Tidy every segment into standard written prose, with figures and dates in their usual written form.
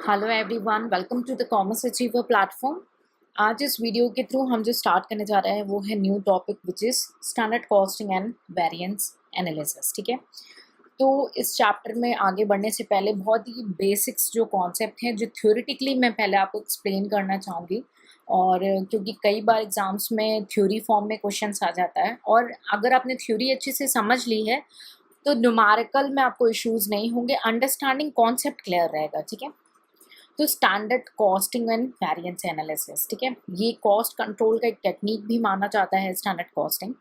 Hello everyone, welcome to the commerce achiever platform. आज इस video के थ्रू हम जो स्टार्ट करने जा रहे हैं वो है new topic which is standard costing and variance analysis. ठीक है, तो इस चैप्टर में आगे बढ़ने से पहले बहुत ही बेसिक्स जो कॉन्सेप्ट हैं जो थ्योरेटिकली मैं पहले आपको एक्सप्लेन करना चाहूँगी। और क्योंकि कई बार एग्जाम्स में थ्योरी फॉर्म में क्वेश्चंस आ जाता है, और अगर आपने थ्योरी अच्छे से समझ ली है तो न्यूमेरिकल में आपको इश्यूज़ नहीं होंगे, अंडरस्टैंडिंग कॉन्सेप्ट क्लियर रहेगा। ठीक है, तो standard costing and variance analysis, ठीक है, ये कॉस्ट कंट्रोल का एक टेक्निक भी माना जाता है स्टैंडर्ड कॉस्टिंग।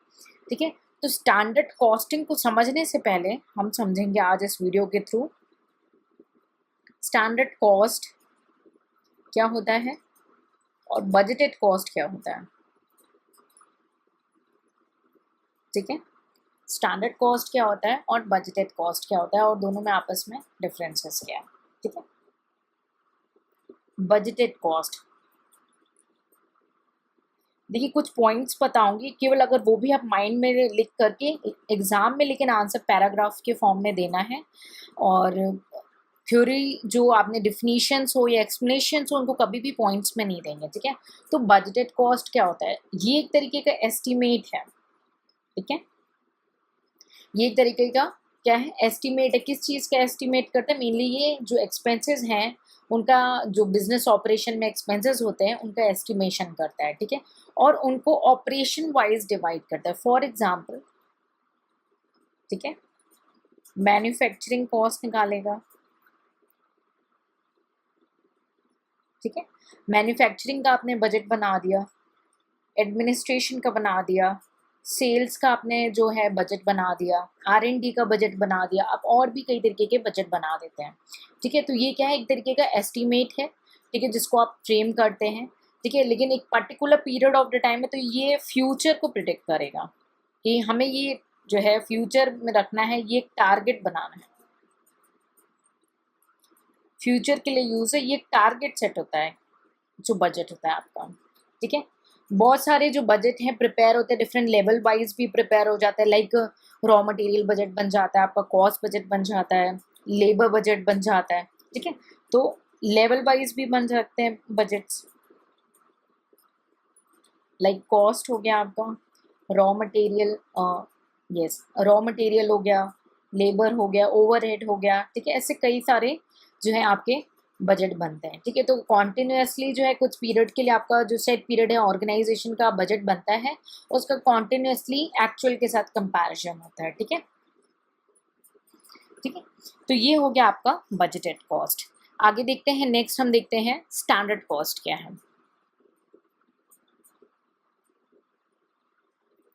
ठीक है, तो स्टैंडर्ड कॉस्टिंग को समझने से पहले हम समझेंगे आज इस वीडियो के थ्रू स्टैंडर्ड कॉस्ट क्या होता है और बजटेड कॉस्ट क्या होता है। ठीक है, स्टैंडर्ड कॉस्ट क्या होता है और बजटेड कॉस्ट क्या होता है, और दोनों में आपस में डिफरेंसेस क्या है। ठीक है, बजटेड कॉस्ट, देखिए कुछ पॉइंट्स बताऊंगी, केवल अगर वो भी आप माइंड में लिख करके एग्जाम में, लेकिन आंसर पैराग्राफ के फॉर्म में देना है। और थ्योरी जो आपने डिफिनीशंस हो या एक्सप्लेनेशंस हो उनको कभी भी पॉइंट्स में नहीं देंगे। ठीक है, तो बजटेड कॉस्ट क्या होता है, ये एक तरीके का एस्टिमेट है। ठीक है, ये एक तरीके का क्या है, एस्टिमेट है। किस चीज़ का एस्टिमेट करते हैं, मेनली ये जो एक्सपेंसेस हैं उनका, जो बिजनेस ऑपरेशन में एक्सपेंसेस होते हैं उनका एस्टिमेशन करता है। ठीक है, और उनको ऑपरेशन वाइज डिवाइड करता है। फॉर एग्जांपल, ठीक है, मैन्युफैक्चरिंग कॉस्ट निकालेगा। ठीक है, मैन्युफैक्चरिंग का आपने बजट बना दिया, एडमिनिस्ट्रेशन का बना दिया, सेल्स का आपने जो है बजट बना दिया, R&D का बजट बना दिया, आप और भी कई तरीके के बजट बना देते हैं। ठीक है, तो ये क्या है, एक तरीके का एस्टीमेट है। ठीक है, जिसको आप फ्रेम करते हैं। ठीक है, लेकिन एक particular period of the time में तो ये फ्यूचर को प्रिडिक्ट करेगा कि हमें ये जो है फ्यूचर में रखना है, ये एक टारगेट बनाना है, फ्यूचर के लिए यूज है, ये टारगेट सेट होता है जो बजट होता है आपका। ठीक है, बहुत सारे जो बजट हैं प्रिपेयर होते हैं, डिफरेंट लेवल वाइज भी प्रिपेयर हो जाता है। लाइक रॉ मटेरियल बजट बन जाता है आपका, कॉस्ट बजट बन जाता है, लेबर बजट बन जाता है। ठीक है, तो लेवल वाइज भी बन सकते हैं बजट्स। लाइक कॉस्ट हो गया आपका, raw material, yes raw material हो गया, लेबर हो गया, ओवरहेड हो गया। ठीक है, ऐसे कई सारे जो है आपके बजट बनते हैं। ठीक है, तो कॉन्टिन्यूसली जो है कुछ पीरियड के लिए आपका जो सेट पीरियड है ऑर्गेनाइजेशन का बजट बनता है, उसका कॉन्टिन्यूसली एक्चुअल के साथ कंपैरिजन होता है। ठीक है, ठीक है, तो ये हो गया आपका बजटेड कॉस्ट। आगे देखते हैं, नेक्स्ट हम देखते हैं स्टैंडर्ड कॉस्ट क्या है।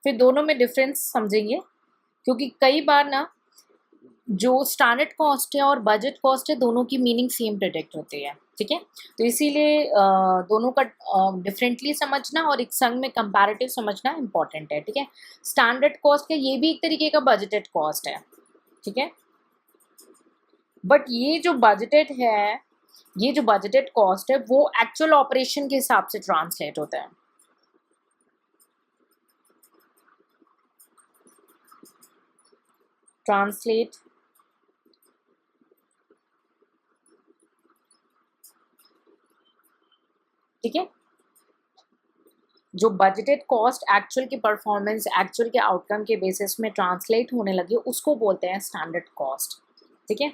फिर दोनों में डिफरेंस समझेंगे, क्योंकि कई बार ना जो स्टैंडर्ड कॉस्ट है और बजट कॉस्ट है दोनों की मीनिंग सेम प्रिडिक्ट होती है। ठीक है, तो इसीलिए दोनों का डिफरेंटली समझना और एक संग में कंपैरेटिव समझना इंपॉर्टेंट है। ठीक है, स्टैंडर्ड कॉस्ट का ये भी एक तरीके का बजटेड कॉस्ट है। ठीक है, बट ये जो बजटेड है, ये जो बजटेड कॉस्ट है वो एक्चुअल ऑपरेशन के हिसाब से ट्रांसलेट होता है। ट्रांसलेट, ठीक है, जो बजटेड कॉस्ट एक्चुअल की परफॉर्मेंस, एक्चुअल के आउटकम के बेसिस में ट्रांसलेट होने लगी, उसको बोलते हैं स्टैंडर्ड कॉस्ट। ठीक है,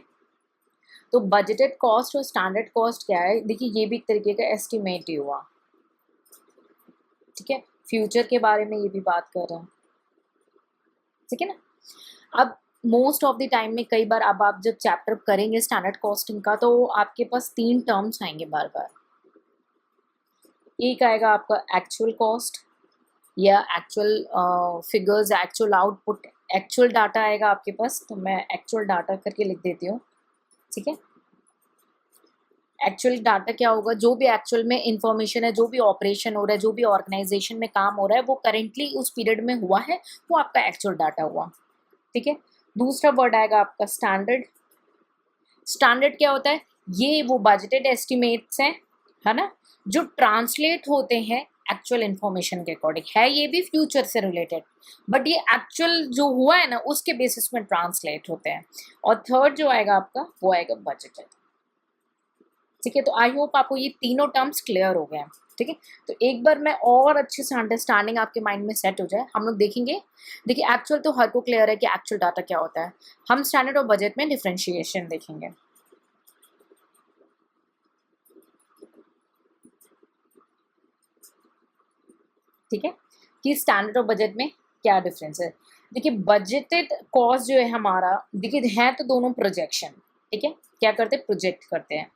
तो बजटेड कॉस्ट और स्टैंडर्ड कॉस्ट क्या है, देखिए ये भी एक तरीके का एस्टिमेट ही हुआ। ठीक है, फ्यूचर के बारे में ये भी बात कर रहे हैं। ठीक है ना, अब मोस्ट ऑफ द टाइम में कई बार अब आप जब चैप्टर करेंगे स्टैंडर्ड कॉस्टिंग का तो आपके पास 3 टर्म्स आएंगे बार बार। एक आएगा आपका एक्चुअल कॉस्ट या actual figures, actual output, actual data आएगा आपके पास, तो मैं एक्चुअल डाटा करके लिख देती हूँ। ठीक है, एक्चुअल डाटा क्या होगा, जो भी एक्चुअल में इंफॉर्मेशन है, जो भी ऑपरेशन हो रहा है, जो भी ऑर्गेनाइजेशन में काम हो रहा है वो करेंटली उस पीरियड में हुआ है, वो आपका एक्चुअल डाटा हुआ। ठीक है, दूसरा वर्ड आएगा आपका स्टैंडर्ड। स्टैंडर्ड क्या होता है, ये वो बजटेड एस्टिमेट्स हैं, है ना, जो ट्रांसलेट होते हैं एक्चुअल इन्फॉर्मेशन के अकॉर्डिंग, है ये भी फ्यूचर से रिलेटेड, बट ये एक्चुअल जो हुआ है ना उसके बेसिस में ट्रांसलेट होते हैं। और थर्ड जो आएगा आपका वो आएगा बजटेड। ठीक है। तो आई होप आपको ये तीनों टर्म्स क्लियर हो गए हैं। ठीक है, तो एक बार मैं और अच्छे से अंडरस्टैंडिंग आपके माइंड में सेट हो जाए, हम लोग देखेंगे। देखिए एक्चुअल तो हर को क्लियर है कि एक्चुअल डाटा क्या होता है। हम स्टैंडर्ड और बजट में डिफ्रेंशिएशन देखेंगे। ठीक है, कि स्टैंडर्ड और बजट में क्या डिफरेंस है। देखिए बजटेड कॉस्ट जो है हमारा, देखिए है तो दोनों प्रोजेक्शन। ठीक है, क्या करते हैं, प्रोजेक्ट करते हैं।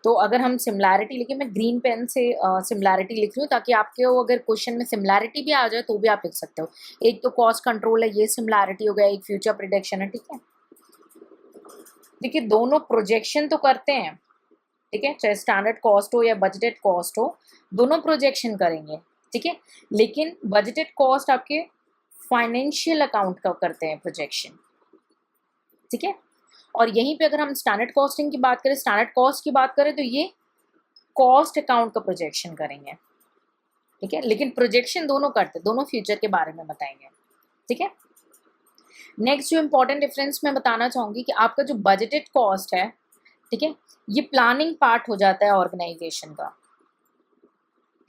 तो अगर हम सिमिलैरिटी लिखे, मैं ग्रीन पेन से सिमिलैरिटी लिख रही हूँ ताकि आपके वो अगर क्वेश्चन में सिमिलैरिटी भी आ जाए तो भी आप लिख सकते हो। एक तो कॉस्ट कंट्रोल है, ये सिमिलैरिटी हो गया, एक फ्यूचर प्रिडिक्शन है। ठीक है, देखिए दोनों प्रोजेक्शन तो करते हैं। ठीक है, चाहे स्टैंडर्ड कॉस्ट हो या बजटेड कॉस्ट हो, दोनों प्रोजेक्शन करेंगे। ठीक है, लेकिन बजटेड कॉस्ट आपके फाइनेंशियल अकाउंट का करते हैं प्रोजेक्शन। ठीक है, और यहीं पे अगर हम स्टैंडर्ड कॉस्टिंग की बात करें, स्टैंडर्ड कॉस्ट की बात करें, तो ये कॉस्ट अकाउंट का प्रोजेक्शन करेंगे। ठीक है, लेकिन प्रोजेक्शन दोनों करते, दोनों फ्यूचर के बारे में बताएंगे। ठीक है, नेक्स्ट जो इंपॉर्टेंट डिफरेंस मैं बताना चाहूंगी कि आपका जो बजटेड कॉस्ट है, ठीक है, ये प्लानिंग पार्ट हो जाता है ऑर्गेनाइजेशन का।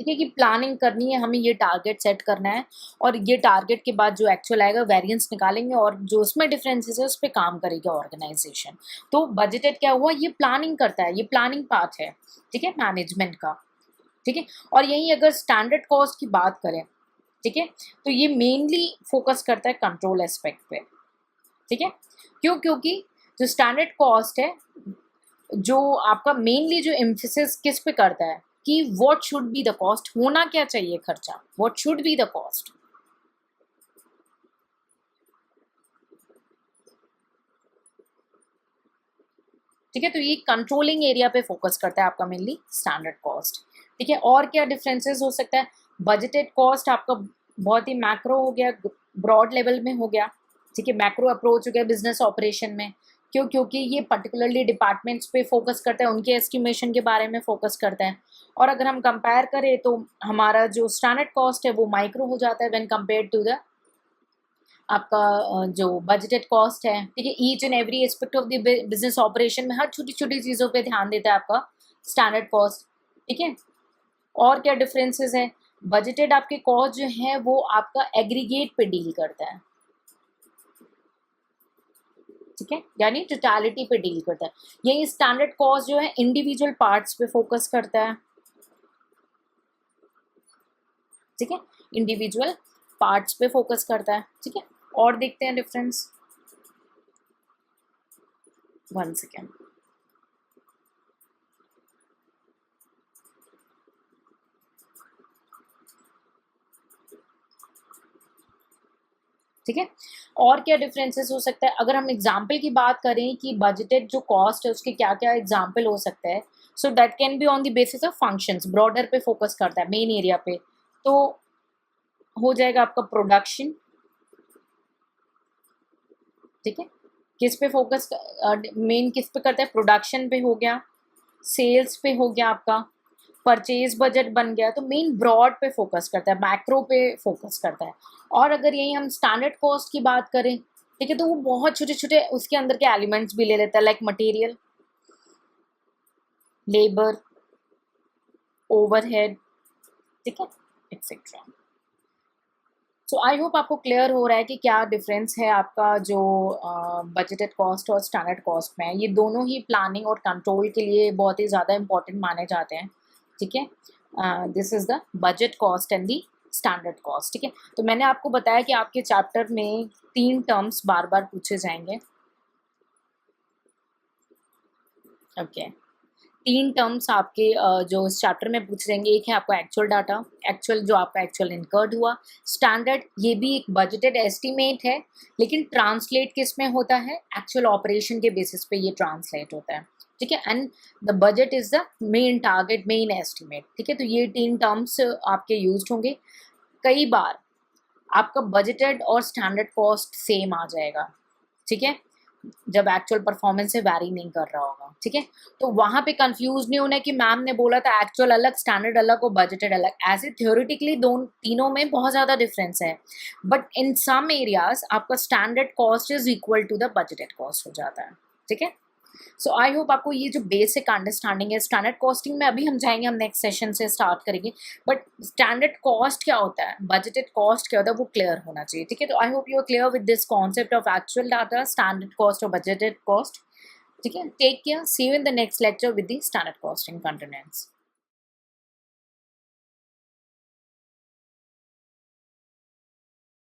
ठीक है, कि प्लानिंग करनी है, हमें ये टारगेट सेट करना है और ये टारगेट के बाद जो एक्चुअल आएगा वेरिएंस निकालेंगे और जो उसमें डिफरेंसेस है उस पर काम करेगा ऑर्गेनाइजेशन। तो बजटेड क्या हुआ, ये प्लानिंग करता है, ये प्लानिंग पार्ट है। ठीक है, मैनेजमेंट का। ठीक है, और यही अगर स्टैंडर्ड कॉस्ट की बात करें, ठीक है, तो ये मेनली फोकस करता है कंट्रोल एस्पेक्ट पे। ठीक है, क्यों, क्योंकि जो स्टैंडर्ड कॉस्ट है, जो आपका मेनली जो एम्फेसिस किस पे करता है कि what should be the cost, होना क्या चाहिए खर्चा, what should be the cost. ठीक है, तो ये कंट्रोलिंग एरिया पे फोकस करता है आपका मेनली स्टैंडर्ड कॉस्ट। ठीक है, और क्या डिफरेंसेस हो सकता है, बजटेड कॉस्ट आपका बहुत ही मैक्रो हो गया, ब्रॉड लेवल में हो गया। ठीक है, मैक्रो अप्रोच हो गया बिजनेस ऑपरेशन में। क्यों, क्योंकि ये पर्टिकुलरली डिपार्टमेंट्स पे फोकस करता है, उनके एस्टिमेशन के बारे में फोकस करता है। और अगर हम कंपेयर करें तो हमारा जो स्टैंडर्ड कॉस्ट है वो माइक्रो हो जाता है व्हेन कंपेयर टू द आपका जो बजटेड कॉस्ट है। ठीक है, each and every aspect of the business operation में हर छोटी छोटी चीज़ों पे ध्यान देता है आपका स्टैंडर्ड कॉस्ट। ठीक है, और क्या डिफरेंसेस है, बजटेड आपके कॉस्ट जो है वो आपका एग्रीगेट पे डील करता है। ठीक है, यानी टोटलिटी पे डील करता है। यही स्टैंडर्ड कॉस्ट जो है इंडिविजुअल पार्ट्स पे फोकस करता है। ठीक है, इंडिविजुअल पार्ट्स पे फोकस करता है। ठीक है, और देखते हैं डिफरेंस, 1 सेकेंड। ठीक है, और क्या डिफरेंसेस हो सकता है, अगर हम एग्जाम्पल की बात करें कि बजटेड जो कॉस्ट है उसके क्या क्या एग्जाम्पल हो सकता है। So that can be on the basis of functions, broader पे फोकस करता है, मेन एरिया पे। तो हो जाएगा आपका प्रोडक्शन। ठीक है, किस पे फोकस, मेन किस पे करता है, प्रोडक्शन पे हो गया, सेल्स पे हो गया, आपका परचेज बजट बन गया। तो मेन ब्रॉड पे फोकस करता है, मैक्रो पे फोकस करता है। और अगर यही हम स्टैंडर्ड कॉस्ट की बात करें, ठीक है, तो वो बहुत छोटे छोटे उसके अंदर के एलिमेंट्स भी ले लेता है, लाइक मटेरियल, लेबर, ओवरहेड। ठीक है, एक्सेट्रा। सो आई होप आपको क्लियर हो रहा है कि क्या डिफरेंस है आपका जो बजटेड कॉस्ट और स्टैंडर्ड कॉस्ट में है। ये दोनों ही प्लानिंग और कंट्रोल के लिए बहुत ही ज़्यादा इंपॉर्टेंट माने जाते हैं। ठीक है, this is the budget cost and the standard cost. ठीक है, तो मैंने आपको बताया कि आपके चैप्टर में 3 टर्म्स बार बार पूछे जाएंगे। ओके, 3 टर्म्स आपके जो इस चैप्टर में पूछ लेंगे। एक है आपका एक्चुअल डाटा, एक्चुअल जो आपका एक्चुअल इनकर्ड हुआ। स्टैंडर्ड, ये भी एक बजटेड एस्टीमेट है, लेकिन ट्रांसलेट किस में होता है, एक्चुअल ऑपरेशन के बेसिस पे ये ट्रांसलेट होता है। ठीक है, and the budget is the main target, main estimate. ठीक है, तो ये 3 टर्म्स आपके यूज होंगे। कई बार आपका बजटेड और स्टैंडर्ड कॉस्ट सेम आ जाएगा। ठीक है, जब एक्चुअल परफॉर्मेंस से वैरी नहीं कर रहा होगा। ठीक है, तो वहां पे कंफ्यूज नहीं होना कि मैम ने बोला था एक्चुअल अलग, स्टैंडर्ड अलग और बजटेड अलग। ऐसे थ्योरेटिकली दोनों तीनों में बहुत ज़्यादा डिफरेंस है, बट इन सम एरियाज आपका standard cost is equal to the budgeted cost हो जाता है। ठीक है, सो आई होप आपको ये जो बेसिक अंडरस्टैंडिंग है स्टैंडर्ड कॉस्टिंग में, अभी हम जाएंगे, हम नेक्स्ट सेशन से स्टार्ट करेंगे, बट स्टैंडर्ड कॉस्ट क्या होता है, बजटेड कॉस्ट क्या होता है, वो क्लियर होना चाहिए, ठीक है। तो I hope you are clear with this concept of actual data, standard cost और बजटेड कॉस्ट, ठीक है। Take care, see you in the next lecture with the standard costing contents.